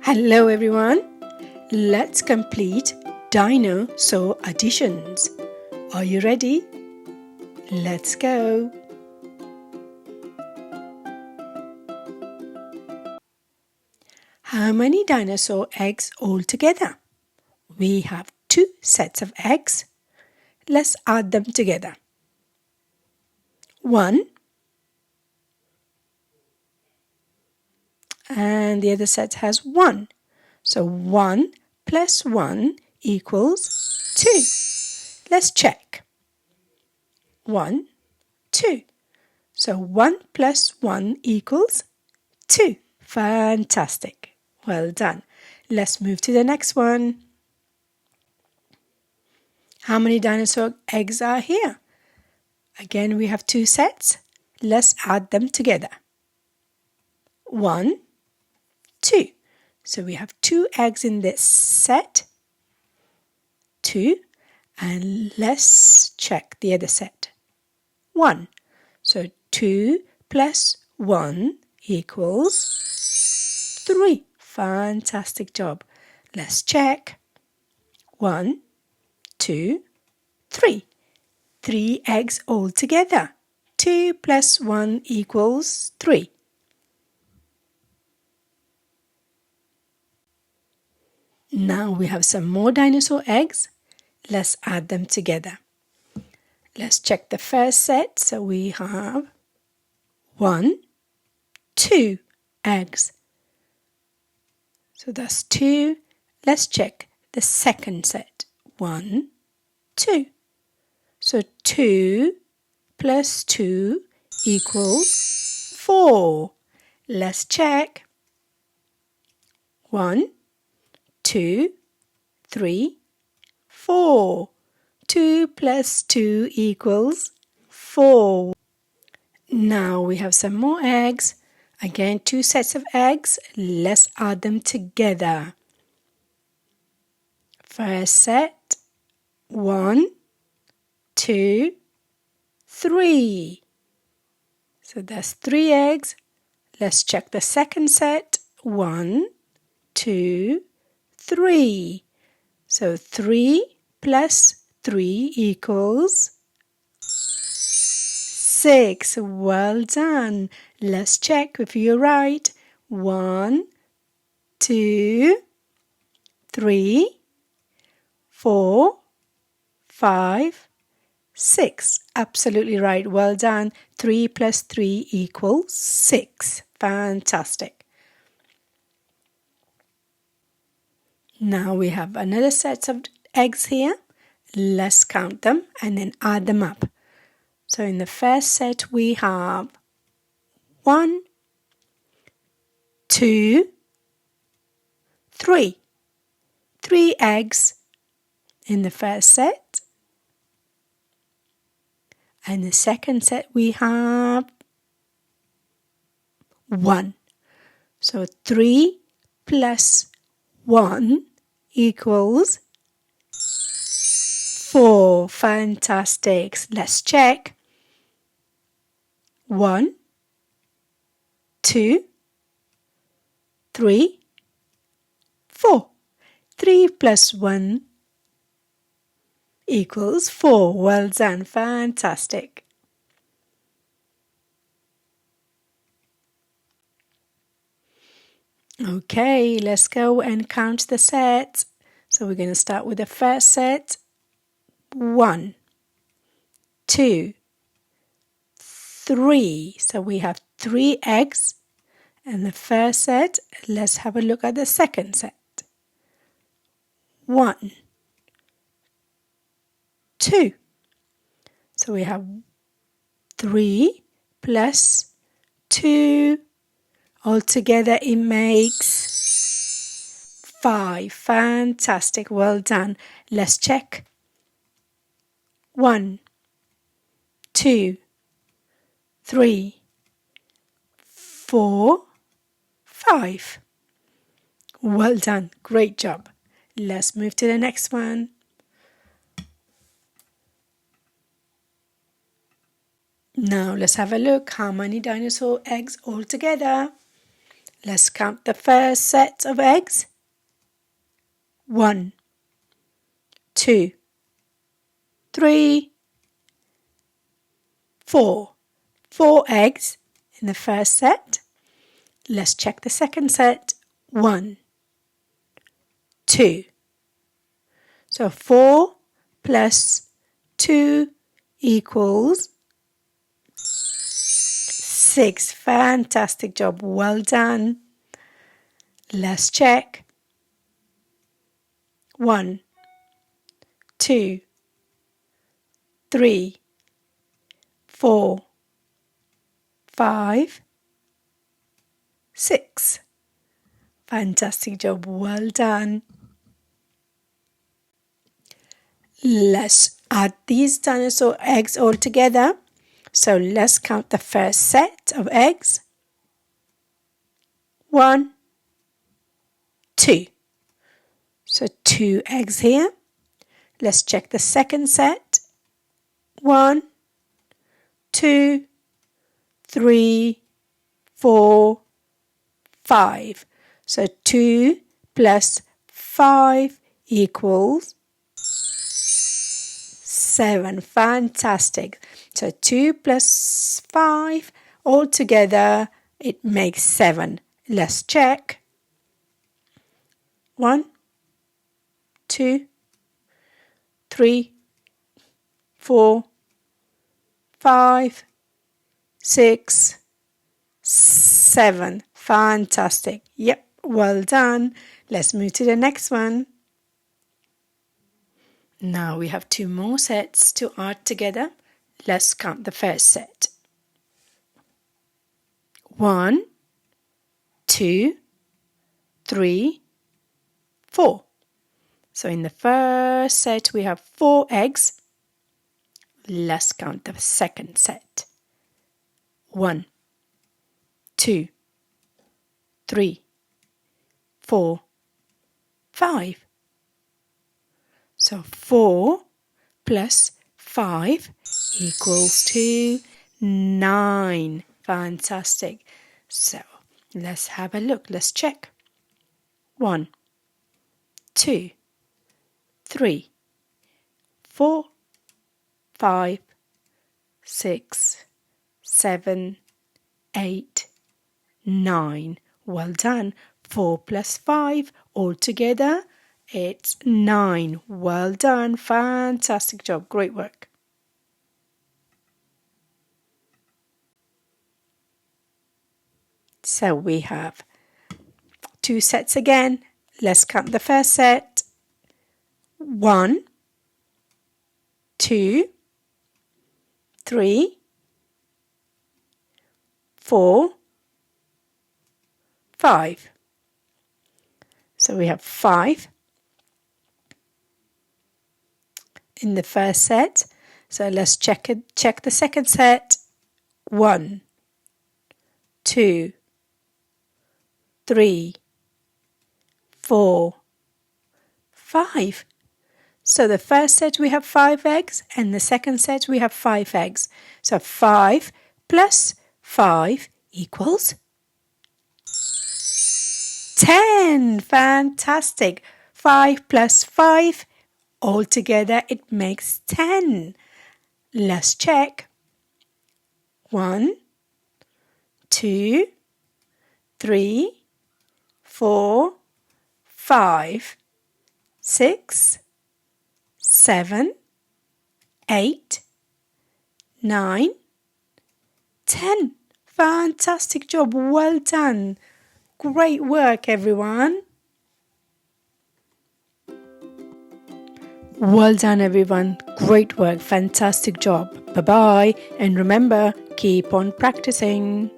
Hello everyone. Let's complete dinosaur additions. Are you ready? Let's go. How many dinosaur eggs altogether? We have 2 sets of eggs. Let's add them together. 1 and the other set has 1. So 1 plus 1 equals 2. Let's check. 1, 2. So 1 plus 1 equals 2. Fantastic. Well done. Let's move to the next one. How many dinosaur eggs are here? Again, we have 2 sets. Let's add them together. 1, 2. So we have 2 eggs in this set. 2. And let's check the other set. 1. So 2 plus 1 equals 3. Fantastic job. Let's check. 1, 2, 3. 3 eggs all together. 2 plus 1 equals 3. Now we have some more dinosaur eggs. Let's add them together. Let's check the first set. So we have 1, 2 eggs. So that's 2. Let's check the second set. 1, 2. So 2 plus 2 equals 4. Let's check. 1, 2, 3, 4. 2 plus 2 equals 4. Now we have some more eggs. Again, 2 sets of eggs. Let's add them together. First set, 1, 2, 3. So that's 3 eggs. Let's check the second set. 1, 2, 3. So 3 plus 3 equals 6. Well done. Let's check if you're right. 1, 2, 3, 4, 5, 6. Absolutely right. Well done. 3 plus 3 equals 6. Fantastic. Now we have another set of eggs here. Let's count them and then add them up. So in the first set we have 1, 2, 3. 3 eggs in the first set. And the second set we have 1. So 3 plus 1 equals 4. Fantastic. Let's check. 1, 2, 3, 4. 3 plus 1 equals 4. Well done. Fantastic. Okay, let's go and count the sets. So we're going to start with the first set. 1, 2, 3. So we have 3 eggs in the first set. Let's have a look at the second set. 1, 2. So we have 3 plus 2. Altogether it makes 5. Fantastic. Well done. Let's check. 1, 2, 3, 4, 5. Well done. Great job. Let's move to the next one. Now let's have a look how many dinosaur eggs altogether. Let's count the first set of eggs. 1, 2, 3, 4. 4 eggs in the first set. Let's check the second set. 1, 2. So 4 plus 2 equals 6. Fantastic job. Well done. Let's check. 1, 2, 3, 4, 5, 6. Fantastic job. Well done. Let's add these dinosaur eggs all together. So let's count the first set of eggs. 1, 2. So 2 eggs here. Let's check the second set. 1, 2, 3, 4, 5. So 2 plus 5 equals 7. Fantastic. So 2 plus 5 all together, it makes 7. Let's check. 1, 2, 3, 4, 5, 6, 7. Fantastic. Yep, well done. Let's move to the next one. Now we have 2 more sets to add together. Let's count the first set. 1, 2, 3, 4. So in the first set we have 4 eggs. Let's count the second set. 1, 2, 3, 4, 5. So 4 plus 5 equals to 9. Fantastic. So let's have a look. Let's check. 1, 2, 3, 4, 5, 6, 7, 8, 9. Well done. 4 plus 5 all together, it's 9. Well done. Fantastic job. Great work. So we have 2 sets again. Let's count the first set. 1, 2, 3, 4, 5. So we have 5 in the first set. So let's check the second set. 1, 2, 3, 4, 5. So the first set we have 5 eggs and the second set we have 5 eggs. So 5 plus 5 equals 10. Fantastic. 5 plus 5 altogether it makes 10. Let's check. 1, 2, 3, 4, 5, 6, 7, 8, 9, 10. Fantastic job. Well done. Great work, everyone. Well done, everyone. Great work. Fantastic job. Bye-bye. And remember, keep on practicing.